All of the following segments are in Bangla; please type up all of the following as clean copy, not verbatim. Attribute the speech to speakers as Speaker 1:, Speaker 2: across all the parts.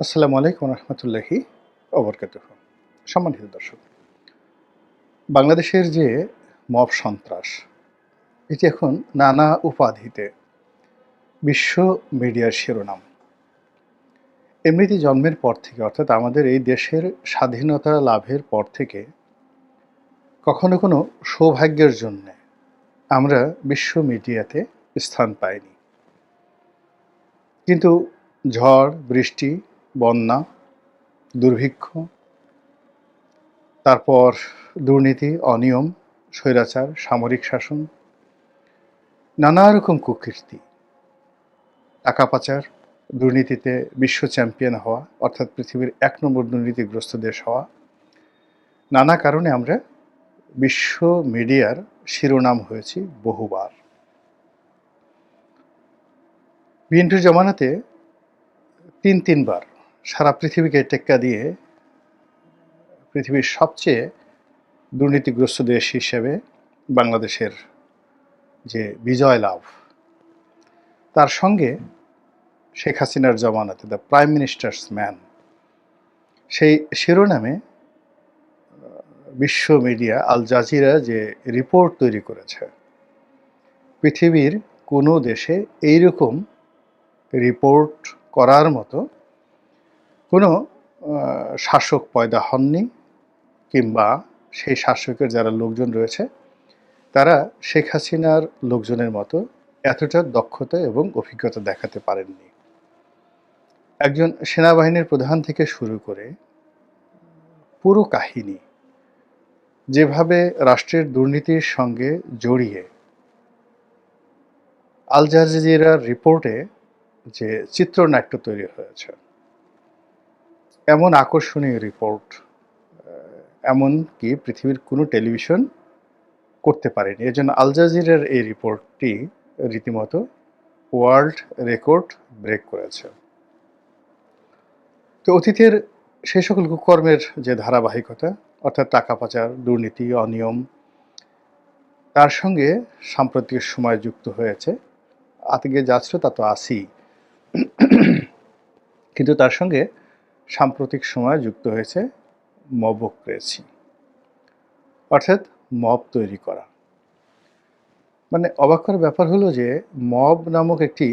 Speaker 1: আসসালামু আলাইকুম রহমতুল্লাহি ওবরকাতুহু। সম্মানিত দর্শক, বাংলাদেশের যে মব সন্ত্রাস, এটি এখন নানা উপাধিতে বিশ্ব মিডিয়ার শিরোনাম। এমনিতে জন্মের পর থেকে, অর্থাৎ আমাদের এই দেশের স্বাধীনতা লাভের পর থেকে কখনো কোনো সৌভাগ্যের জন্যে আমরা বিশ্ব মিডিয়াতে স্থান পাইনি। কিন্তু ঝড়, বৃষ্টি, বন্যা, দুর্ভিক্ষ, তারপর দুর্নীতি, অনিয়ম, স্বৈরাচার, সামরিক শাসন, নানা রকম কুকীর্তি, টাকা পাচার, দুর্নীতিতে বিশ্ব চ্যাম্পিয়ন হওয়া, অর্থাৎ পৃথিবীর ১ নম্বর দুর্নীতিগ্রস্ত দেশ হওয়া, নানা কারণে আমরা বিশ্ব মিডিয়ার শিরোনাম হয়েছি বহুবার। বিএনপির জমানাতে ৩ বার সারা পৃথিবীকে টেক্কা দিয়ে পৃথিবীর সবচেয়ে দুর্নীতিগ্রস্ত দেশ হিসেবে বাংলাদেশের যে বিজয় লাভ, তার সঙ্গে শেখ হাসিনার জমানাতে দ্য প্রাইম মিনিস্টার্স ম্যান, সেই শিরোনামে বিশ্ব মিডিয়া আল জাজিরা যে রিপোর্ট তৈরি করেছে, পৃথিবীর কোনো দেশে এইরকম রিপোর্ট করার মতো কোনো শাসক পয়দা হননি, কিংবা সেই শাসকের যারা লোকজন রয়েছে তারা শেখ হাসিনার লোকজনের মতো এতটা দক্ষতা এবং অভিজ্ঞতা দেখাতে পারেননি। একজন সেনাবাহিনীর প্রধান থেকে শুরু করে পুরো কাহিনী যেভাবে রাষ্ট্রের দুর্নীতির সঙ্গে জড়িয়ে আল জাজিরার রিপোর্টে যে চিত্রনাট্য তৈরি হয়েছে, এমন আকর্ষণীয় রিপোর্ট এমনকি পৃথিবীর কোনো টেলিভিশন করতে পারেনি। এজন্য আল জাজিরার এই রিপোর্টটি রীতিমতো ওয়ার্ল্ড রেকর্ড ব্রেক করেছে। তো অতীতের সেই সকল কুকর্মের যে ধারাবাহিকতা, অর্থাৎ টাকা পাচার, দুর্নীতি, অনিয়ম, তার সঙ্গে সাম্প্রতিক সময় যুক্ত হয়েছে, আগে যা ছিল তা তো আছেই, কিন্তু তার সঙ্গে সাম্প্রতিক সময় যুক্ত হয়েছে মবক্রেসি, অর্থাৎ মব তৈরি করা। মানে অবাক করার ব্যাপার হলো যে মব নামক একটি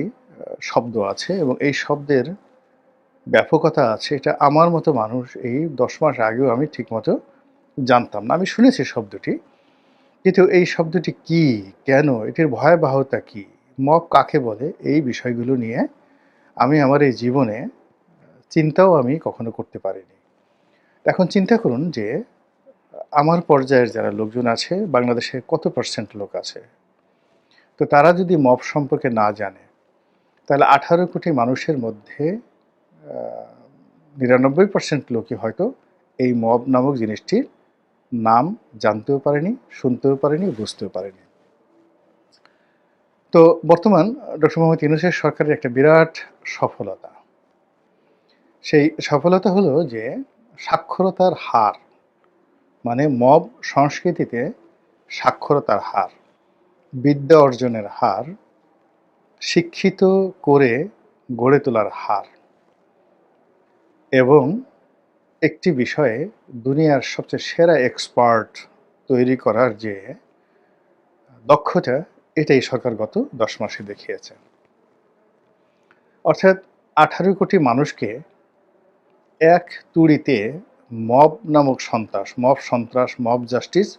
Speaker 1: শব্দ আছে এবং এই শব্দের ব্যাপকতা আছে, এটা আমার মতো মানুষ এই 10 মাস আগেও আমি ঠিকমতো জানতাম না। আমি শুনেছি শব্দটি, কিন্তু এই শব্দটি কি, কেন, এটির ভয়াবহতা কি, মব কাকে বলে, এই বিষয়গুলো নিয়ে আমি আমার এই জীবনে চিন্তাও আমি কখনো করতে পারিনি। এখন চিন্তা করুন যে আমার পর্যায়ের যারা লোকজন আছে, বাংলাদেশে কত পার্সেন্ট লোক আছে, তো তারা যদি মব সম্পর্কে না জানে, তাহলে 18 কোটি মানুষের মধ্যে 99% লোকই হয়তো এই মব নামক জিনিসটির নাম জানতেও পারেনি, শুনতেও পারেনি, বুঝতেও পারেনি। তো বর্তমান ডক্টর মোহাম্মদ ইউনূসের সরকারের একটা বিরাট সফলতা, সেই সফলতা হলো যে সাক্ষরতার হার, মানে মব সংস্কৃতিতে সাক্ষরতার হার, বিদ্যা অর্জনের হার, শিক্ষিত করে গড়ে তোলার হার, এবং একটি বিষয়ে দুনিয়ার সবচেয়ে সেরা এক্সপার্ট তৈরি করার যে দক্ষতা, এটাই সরকার গত 10 মাসে দেখিয়েছে। অর্থাৎ 18 কোটি মানুষকে এক তুড়িতে মব নামক সন্ত্রাস, মব জাস্টিস,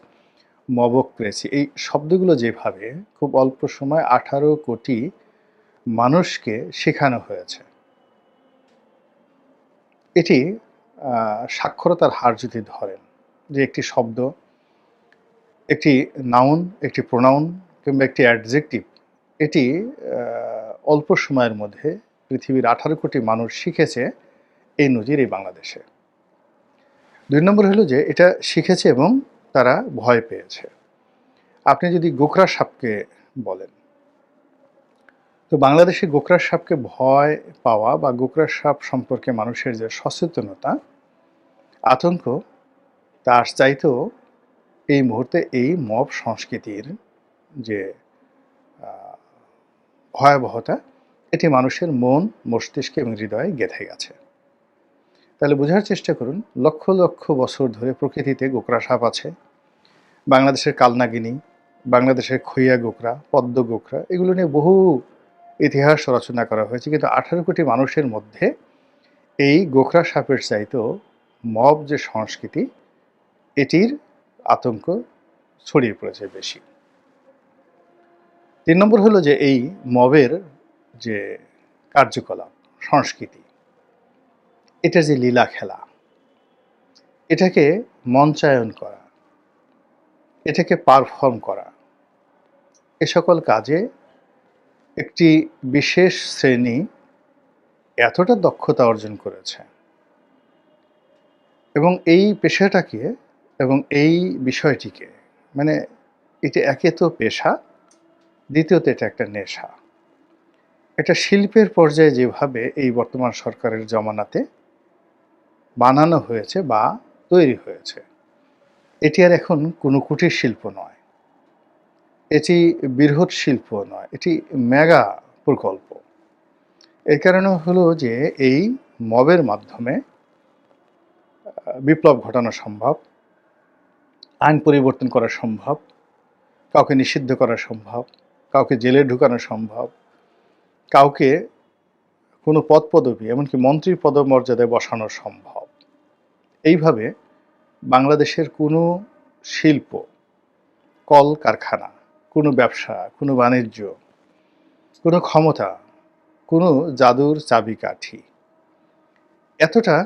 Speaker 1: মবক্রেসি, এই শব্দগুলো যেভাবে খুব অল্প সময় 18 কোটি মানুষকে শেখানো হয়েছে, এটি সাক্ষরতার হার যদি ধরেন, যে একটি শব্দ, একটি নাউন, একটি প্রোনাউন কিংবা একটি অ্যাডজেক্টিভ, এটি অল্প সময়ের মধ্যে পৃথিবীর 18 কোটি মানুষ শিখেছে, এই নজির এই বাংলাদেশে। 2 নম্বর হলো যে এটা শিখেছে এবং তারা ভয় পেয়েছে। আপনি যদি গোকরা সাপকে বলেন, তো বাংলাদেশে গোকরা সাপকে ভয় পাওয়া বা গোকরা সাপ সম্পর্কে মানুষের যে সচেতনতা, আতঙ্ক, তার চাইতেও এই মুহূর্তে এই মব সংস্কৃতির যে ভয়াবহতা, এটি মানুষের মন, মস্তিষ্কে এবং হৃদয়ে গেঁথে গেছে। তাহলে বোঝার চেষ্টা করুন, লক্ষ লক্ষ বছর ধরে প্রকৃতিতে গোকরা সাপ আছে। বাংলাদেশের কালনাগিনী, বাংলাদেশের খইয়া গোকরা, পদ্ম গোকরা, এগুলো নিয়ে বহু ইতিহাস রচনা করা হয়েছে। কিন্তু 18 কোটি মানুষের মধ্যে এই গোখরা সাপের চাইতেও মব যে সংস্কৃতি, এটির আতঙ্ক ছড়িয়ে পড়েছে বেশি। 3 নম্বর হলো যে এই মবের যে কার্যকলাপ, সংস্কৃতি, এটা যে লীলা খেলা, এটাকে মঞ্চায়ন করা, এটাকে পারফর্ম করা, এ সকল কাজে একটি বিশেষ শ্রেণী এতটা দক্ষতা অর্জন করেছে এবং এই পেশাটাকে এবং এই বিষয়টিকে, মানে এটা একে তো পেশা, দ্বিতীয়ত এটা একটা নেশা। এটা শিল্পের পর্যায়ে যেভাবে এই বর্তমান সরকারের জমানাতে বানানো হয়েছে বা তৈরি হয়েছে, এটি আর এখন কোনো কুটির শিল্প নয়, এটি বৃহৎ শিল্প নয়, এটি মেগা প্রকল্প। এর কারণে হলো যে এই মবের মাধ্যমে বিপ্লব ঘটানো সম্ভব, আইন পরিবর্তন করা সম্ভব, কাউকে নিষিদ্ধ করা সম্ভব, কাউকে জেলে ঢুকানো সম্ভব, কাউকে কোনো পদপদবি এমনকি মন্ত্রীর পদমর্যাদায় বসানো সম্ভব। এইভাবে বাংলাদেশের কোনো শিল্প, কল কারখানা, কোনো ব্যবসা, কোনো বাণিজ্য, কোনো ক্ষমতা, কোনো জাদুর চাবিকাঠি এতটা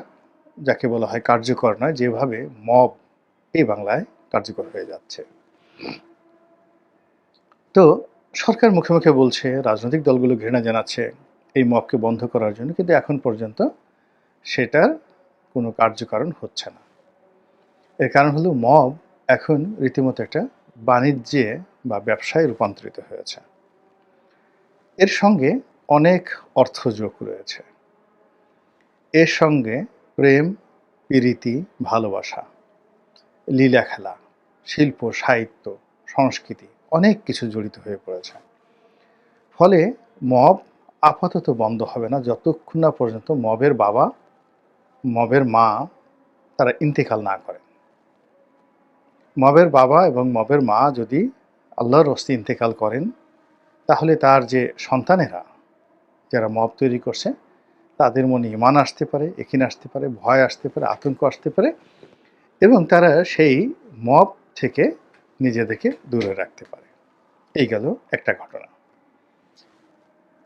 Speaker 1: যাকে বলা হয় কার্যকর নয়, যেভাবে মব এই বাংলায় কার্যকর হয়ে যাচ্ছে। তো সরকার মুখে মুখে বলছে, রাজনৈতিক দলগুলো ঘৃণা জানাচ্ছে এই মবকে বন্ধ করার জন্য, কিন্তু এখন পর্যন্ত সেটার কোনো কার্যকারণ হচ্ছে না। এর কারণ হলো মব এখন রীতিমতো একটা বাণিজ্যে বা ব্যবসায় রূপান্তরিত হয়েছে। এর সঙ্গে অনেক অর্থ যোগ রয়েছে, এর সঙ্গে প্রেম, প্রীতি, ভালোবাসা, লীলা খেলা, শিল্প, সাহিত্য, সংস্কৃতি, অনেক কিছু জড়িত হয়ে পড়েছে। ফলে মব আপাতত বন্ধ হবে না যতক্ষণ না পর্যন্ত মবের বাবা, মবের মা তারা ইন্তেকাল না করেন। মবের বাবা এবং মবের মা যদি আল্লাহর হস্তে ইন্তেকাল করেন, তাহলে তার যে সন্তানেরা যারা মব তৈরি করছে, তাদের মনে ঈমান আসতে পারে, একিন আসতে পারে, ভয় আসতে পারে, আতঙ্ক আসতে পারে এবং তারা সেই মব থেকে নিজেদেরকে দূরে রাখতে পারে। এই গেল একটা ঘটনা।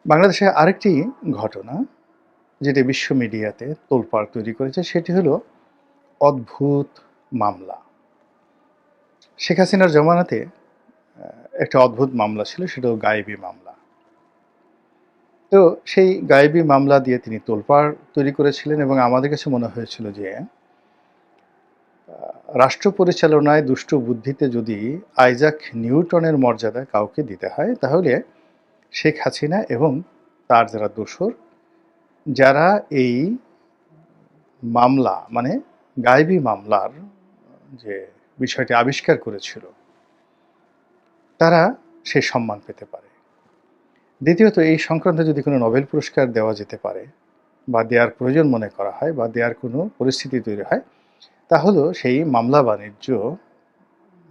Speaker 1: বাংলাদেশে আরেকটি ঘটনা যেটি বিশ্ব মিডিয়াতে তোলপাড় তৈরি করেছে, সেটি হলো অদ্ভুত মামলা। শেখ হাসিনার জমানাতে একটা অদ্ভুত মামলা ছিল, সেটা গায়েবী মামলা। তো সেই গায়েবী মামলা দিয়ে তিনি তোলপাড় তৈরি করেছিলেন এবং আমাদের কাছে মনে হয়েছিল যে রাষ্ট্র পরিচালনায় দুষ্ট বুদ্ধিতে যদি আইজাক নিউটনের মর্যাদা কাউকে দিতে হয়, তাহলে শেখ হাসিনা এবং তার যারা দোসর, যারা এই মামলা মানে গায়েবী মামলার যে বিষয়টি আবিষ্কার করেছিল, তারা সে সম্মান পেতে পারে। দ্বিতীয়ত, এই সংক্রান্তে যদি কোনো নোবেল পুরস্কার দেওয়া যেতে পারে বা দেওয়ার প্রয়োজন মনে করা হয় বা দেওয়ার কোনো পরিস্থিতি তৈরি হয়, তাহলে সেই মামলা বাণিজ্য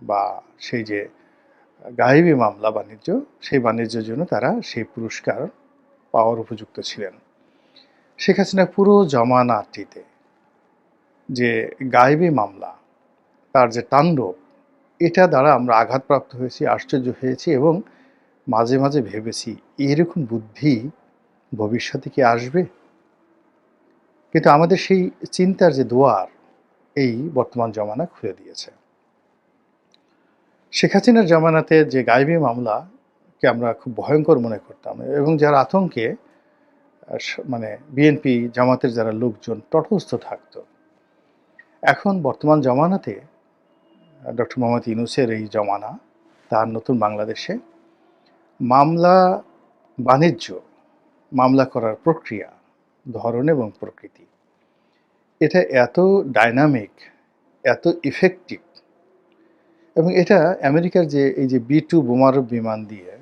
Speaker 1: বা সেই যে গায়েবী মামলা বাণিজ্য, সেই বাণিজ্যের জন্য তারা সেই পুরস্কার পাওয়ার উপযুক্ত ছিলেন। শেখ হাসিনা পুরো জমানাটিতে যে গায়েবী মামলা, তার যে তাণ্ডব, এটা দ্বারা আমরা আঘাতপ্রাপ্ত হয়েছি, আশ্চর্য হয়েছি এবং মাঝে মাঝে ভেবেছি এরকম বুদ্ধি ভবিষ্যতে কি আসবে। কিন্তু আমাদের সেই চিন্তার যে দুয়ার এই বর্তমান জমানা খুলে দিয়েছে। শেখ হাসিনার জামানাতে যে গায়েবী মামলাকে আমরা খুব ভয়ঙ্কর মনে করতাম এবং যার আতঙ্কে মানে বিএনপি জামাতের যারা লোকজন তটস্থ থাকতো, এখন বর্তমান জমানাতে ডক্টর মোহাম্মদ ইউনূসের এই জমানা, তার নতুন বাংলাদেশে মামলা বাণিজ্য, মামলা করার প্রক্রিয়া, ধরন এবং প্রকৃতি, এটা এত ডাইনামিক, এত ইফেক্টিভ এবং এটা আমেরিকার যে এই যে B-2 বোমারু বিমান দিয়ে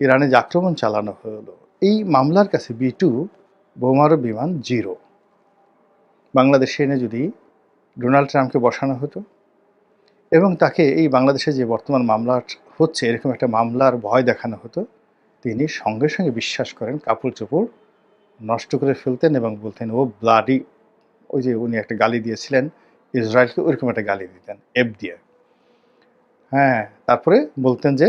Speaker 1: ইরানে যে আক্রমণ চালানো হলো, এই মামলার কাছে B-2 বোমারু বিমান জিরো। বাংলাদেশে এনে যদি ডোনাল্ড ট্রাম্পকে বসানো হতো এবং তাকে এই বাংলাদেশে যে বর্তমান মামলা হচ্ছে এরকম একটা মামলার ভয় দেখানো হতো, তিনি সঙ্গে সঙ্গে বিশ্বাস করেন, কাপড় চোপড় নষ্ট করে ফেলতেন এবং বলতেন ও ব্লাডি, ওই যে উনি একটা গালি দিয়েছিলেন ইসরায়েলকে, ওইরকম একটা গালি দিতেন এফ দিয়ে। হ্যাঁ, তারপরে বলতেন যে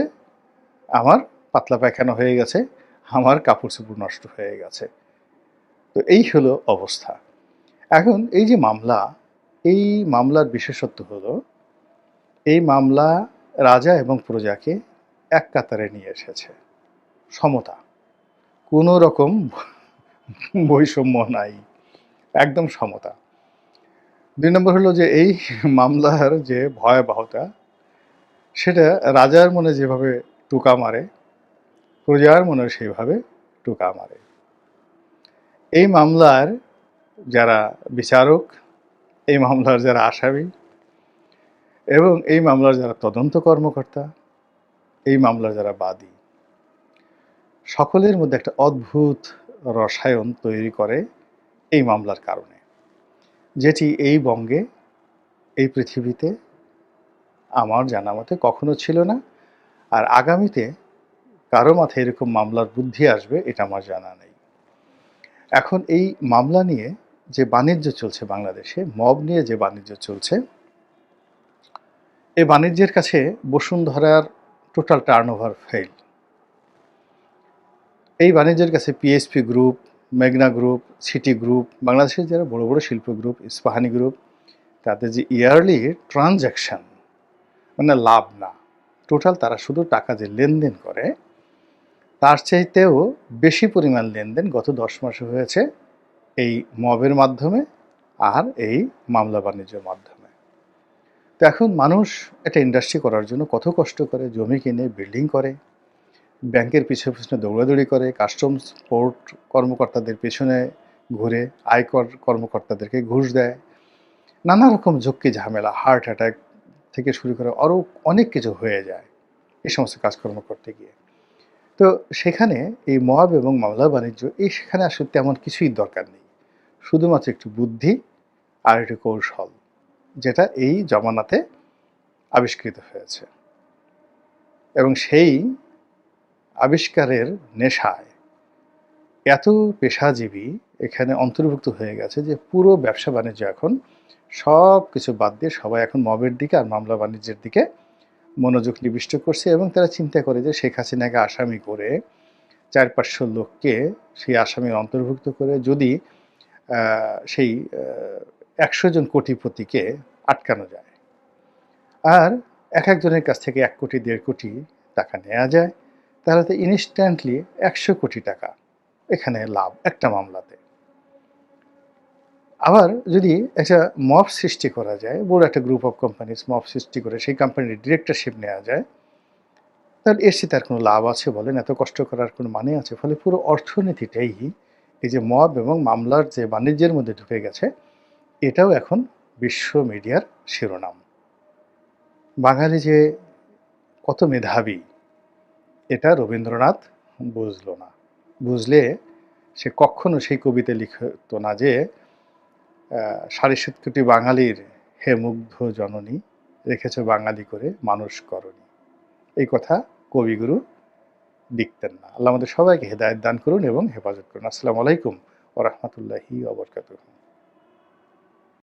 Speaker 1: আমার পাতলা পায়খানা হয়ে গেছে, আমার কাপড় চোপড় নষ্ট হয়ে গেছে। তো এই হলো অবস্থা। এখন এই যে মামলা, এই মামলার বিশেষত্ব হলো এই মামলা রাজা এবং প্রজাকে এক কাতারে নিয়ে এসেছে, সমতা, কোনো রকম বৈষম্য নাই, একদম সমতা। ২ নম্বর হলো যে এই মামলার যে ভয়াবহতা, সেটা রাজার মনে যেভাবে টোকা মারে, প্রজার মনে সেইভাবে টোকা মারে। এই মামলার যারা বিচারক, এই মামলার যারা আসামি এবং এই মামলার যারা তদন্ত কর্মকর্তা, এই মামলার যারা বাদী, সকলের মধ্যে একটা অদ্ভুত রসায়ন তৈরি করে এই মামলার কারণে, যেটি এই বঙ্গে, এই পৃথিবীতে আমার জানা মতে কখনো ছিল না, আর আগামীতে কারো মাথায় এরকম মামলার বুদ্ধি আসবে এটা আমার জানা নেই। এখন এই মামলা নিয়ে যে বাণিজ্য চলছে বাংলাদেশে, মব নিয়ে যে বাণিজ্য চলছে, এই বাণিজ্যের কাছে বসুন্ধরার টোটাল টার্নওভার ফেল। এই বাণিজ্যের কাছে পিএসপি গ্রুপ, মেঘনা গ্রুপ, সিটি গ্রুপ, বাংলাদেশের যারা বড় বড় শিল্প গ্রুপ, ইস্পাহানি গ্রুপ, তাদের যে ইয়ারলি ট্রানজ্যাকশন, মানে লাভ না, টোটাল তারা শুধু টাকা যে লেনদেন করে তার চাইতেও বেশি পরিমাণ লেনদেন গত 10 মাসে হয়েছে এই মবের মাধ্যমে আর এই মামলা বাণিজ্যের মাধ্যমে। তো এখন মানুষ একটা ইন্ডাস্ট্রি করার জন্য কত কষ্ট করে, জমি কিনে বিল্ডিং করে, ব্যাংকের পিছনে পিছনে দৌড়াদৌড়ি করে, কাস্টমস পোর্ট কর্মকর্তাদের পেছনে ঘুরে, আয়কর কর্মকর্তাদেরকে ঘুষ দেয়, নানা রকম ঝক্কি ঝামেলা, হার্ট অ্যাটাক থেকে শুরু করে আরও অনেক কিছু হয়ে যায় এই সমস্ত কাজকর্ম করতে গিয়ে। তো সেখানে এই মব এবং মামলা বাণিজ্য, এই সেখানে আসলে তেমন কিছুই দরকার নেই, শুধুমাত্র একটু বুদ্ধি আর একটু কৌশল, যেটা এই জমানাতে আবিষ্কৃত হয়েছে। এবং সেই আবিষ্কারের নেশায় এত পেশাজীবী এখানে অন্তর্ভুক্ত হয়ে গেছে যে পুরো ব্যবসা বাণিজ্য এখন সব কিছু বাদ দিয়ে সবাই এখন মবের দিকে আর মামলা বাণিজ্যের দিকে মনোযোগ নিবিষ্ট করছে। এবং তারা চিন্তা করে যে শেখ হাসিনাকে আসামি করে 400-500 লোককে সেই আসামির অন্তর্ভুক্ত করে যদি সেই 100 জন কোটিপতিকে আটকানো যায়, আর এক একজনের কাছ থেকে 1 কোটি 1.5 কোটি টাকা নেওয়া যায়, তাহলে তো ইনস্ট্যান্টলি 100 কোটি টাকা এখানে লাভ একটা মামলাতে। আবার যদি একটা মব সৃষ্টি করা যায়, বড় একটা গ্রুপ অফ কোম্পানিজ মব সৃষ্টি করে সেই কোম্পানির ডিরেক্টরশিপ নেওয়া যায়, তাহলে এর সাথে আর কোনো লাভ আছে বলেন? এত কষ্ট করার কোনো মানে আছে? ফলে পুরো অর্থনীতিটাই এই যে মব এবং মামলার যে বাণিজ্যের মধ্যে ঢুকে গেছে, এটাও এখন বিশ্ব মিডিয়ার শিরোনাম। বাঙালি যে কত মেধাবী, এটা রবীন্দ্রনাথ বুঝল না। বুঝলে সে কখনো সেই কবিতা লিখত না যে ৭.৫ কোটি বাঙালির হে মুগ্ধ জননী, রেখেছ বাঙালি করে মানুষ করনি। এই কথা কবিগুরু লিখতেন না। আল্লাহ আমাদের সবাইকে হেদায়েত দান করুন এবং হেফাজত করুন। আসসালামু আলাইকুম ওয়া রাহমাতুল্লাহি ওয়া বারাকাতুহু।